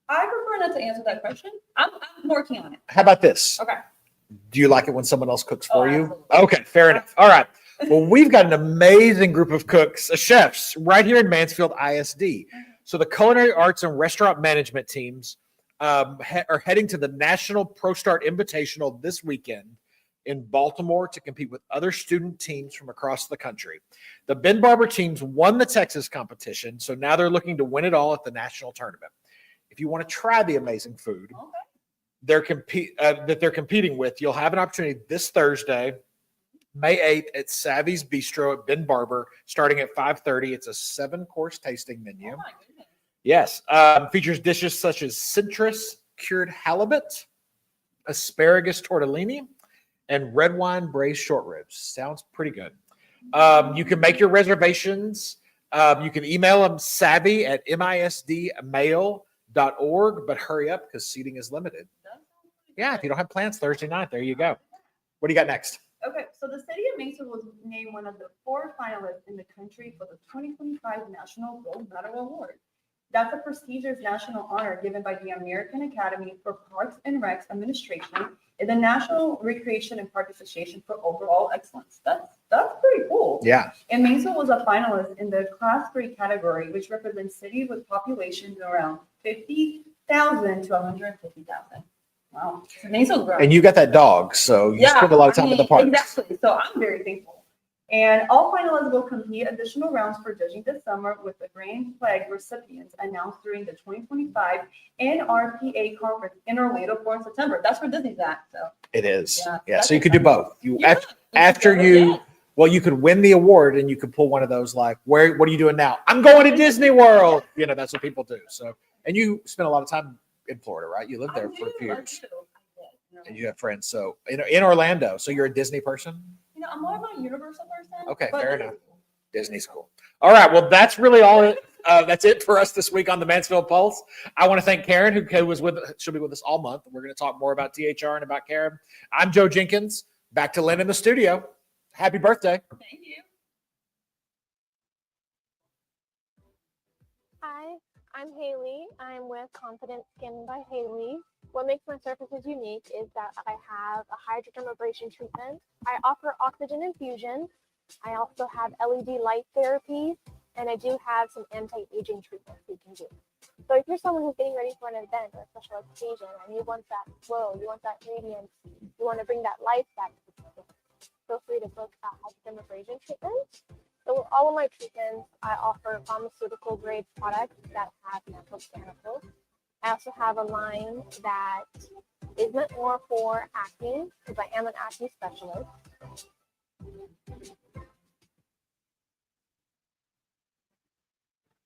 Speaker 6: I prefer not to answer that question. I'm working on it.
Speaker 9: How about this?
Speaker 6: Okay.
Speaker 9: Do you like it when someone else cooks for you? Okay, fair enough. All right. Well, we've got an amazing group of cooks, chefs, right here in Mansfield ISD. So the culinary arts and restaurant management teams are heading to the National Pro Start Invitational this weekend in Baltimore to compete with other student teams from across the country. The Ben Barber teams won the Texas competition, so now they're looking to win it all at the national tournament. If you want to try the amazing food that they're competing with, you'll have an opportunity this Thursday, May 8th at Savvy's Bistro at Ben Barber, starting at 5:30. It's a 7-course tasting menu.
Speaker 6: Oh my goodness.
Speaker 9: Yes, features dishes such as citrus cured halibut, asparagus tortellini, and red wine braised short ribs. Sounds pretty good. You can make your reservations. You can email them savvy@misdmail.org, but hurry up because seating is limited. Yeah, if you don't have plans Thursday night, there you go. What do you got next?
Speaker 6: Okay, so the city of Mansfield was named one of the 4 finalists in the country for the 2025 National Gold Medal Award. That's a prestigious national honor given by the American Academy for Parks and Recs Administration and the National Recreation and Park Association for overall excellence. That's pretty cool.
Speaker 9: Yeah.
Speaker 6: And Mansfield was a finalist in the Class 3 category, which represents cities with populations around 50,000 to 150,000. Wow. So Mansfield's growing.
Speaker 9: And you got that dog, so you spend a lot of time at the park.
Speaker 6: Exactly. So I'm very thankful. And all finalists will compete additional rounds for judging this summer with the Grand Flag recipients announced during the 2025 NRPA conference in Orlando, Florida, in September. That's where Disney's at. So
Speaker 9: It is.
Speaker 6: Yeah,
Speaker 9: Yeah.
Speaker 6: that's
Speaker 9: So you could do both. After
Speaker 6: go,
Speaker 9: you,
Speaker 6: yeah.
Speaker 9: well, you could win the award and you could pull one of those like, what are you doing now? I'm going to Disney World. You know, that's what people do. So, and you spend a lot of time in Florida, right? You lived there for a few years and you have friends. So, in Orlando. So you're a Disney person?
Speaker 6: I'm more of a Universal person.
Speaker 9: Okay,
Speaker 6: but
Speaker 9: fair enough. Disney's cool. All right. Well, that's really all. That's it for us this week on the Mansfield Pulse. I want to thank Karen, who was with. She'll be with us all month. We're going to talk more about THR and about Karen. I'm Joe Jenkins. Back to Lynn in the studio. Happy birthday.
Speaker 6: Thank you.
Speaker 13: Hi, I'm Haley. I'm with Confident Skin by Haley. What makes my surfaces unique is that I have a hydrodermabrasion treatment. I offer oxygen infusion. I also have LED light therapy, and I do have some anti-aging treatments we can do. So if you're someone who's getting ready for an event or a special occasion and you want that glow, you want that radiance, you want to bring that life back to the skin, feel free to book a hydrodermabrasion treatment. So with all of my treatments, I offer pharmaceutical grade products that have natural botanicals. I also have a line that is meant more for acne, because I am an acne specialist.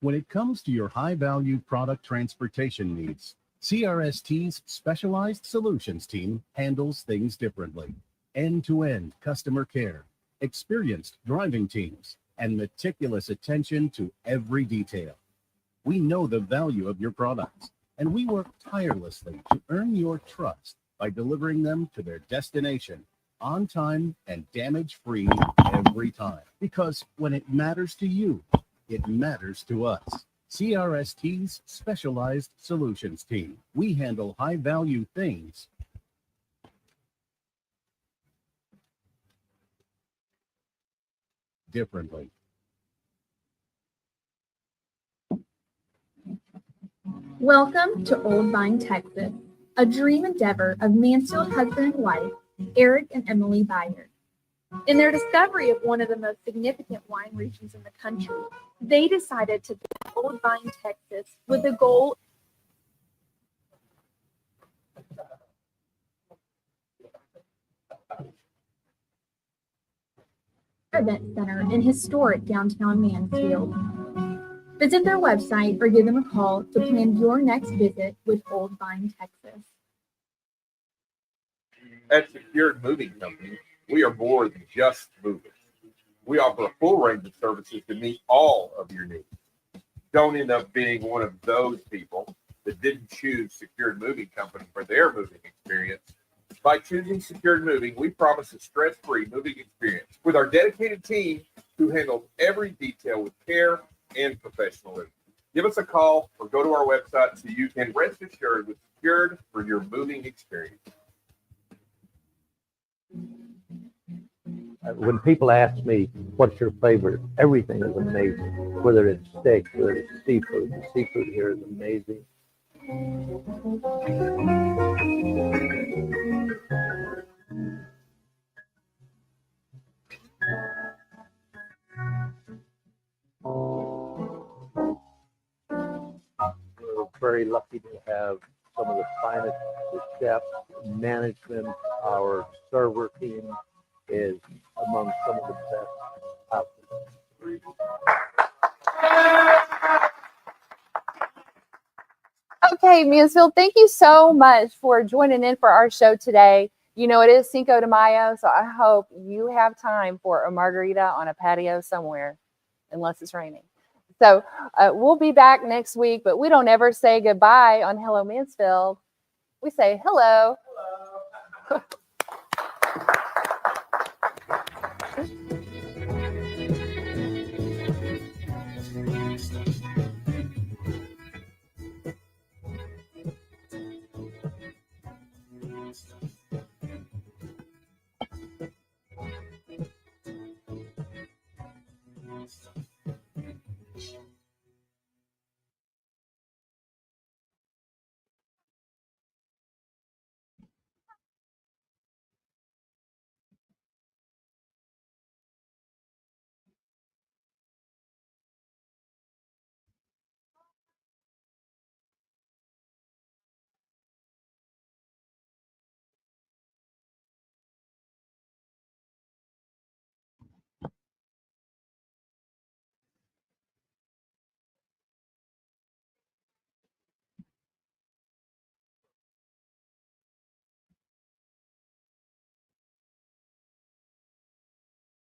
Speaker 14: When it comes to your high-value product transportation needs, CRST's Specialized Solutions team handles things differently. End-to-end customer care, experienced driving teams, and meticulous attention to every detail. We know the value of your products, and we work tirelessly to earn your trust by delivering them to their destination on time and damage-free every time. Because when it matters to you, it matters to us. CRST's Specialized Solutions team. We handle high-value things differently.
Speaker 11: Welcome to Old Vine, Texas, a dream endeavor of Mansfield husband and wife, Eric and Emily Byard. In their discovery of one of the most significant wine regions in the country, they decided to build Old Vine, Texas, with the goal event center in historic downtown Mansfield. Visit their website or give them a call to plan your next visit with Old Vine, Texas.
Speaker 10: At Secured Moving Company, we are more than just movers. We offer a full range of services to meet all of your needs. Don't end up being one of those people that didn't choose Secured Moving Company for their moving experience. By choosing Secured Moving, we promise a stress-free moving experience with our dedicated team who handles every detail with care and professionalism. Give us a call or go to our website so you can rest assured with Secured for your moving experience.
Speaker 15: When people ask me, what's your favorite? Everything is amazing. Whether it's steak, whether it's seafood. The seafood here is amazing. We're very lucky to have some of the finest chefs, management. Our server team is among some of the best out there.
Speaker 12: Okay, Mansfield, thank you so much for joining in for our show today. You know, it is Cinco de Mayo, so I hope you have time for a margarita on a patio somewhere, unless it's raining. So we'll be back next week, but we don't ever say goodbye on Hello Mansfield. We say hello. Hello.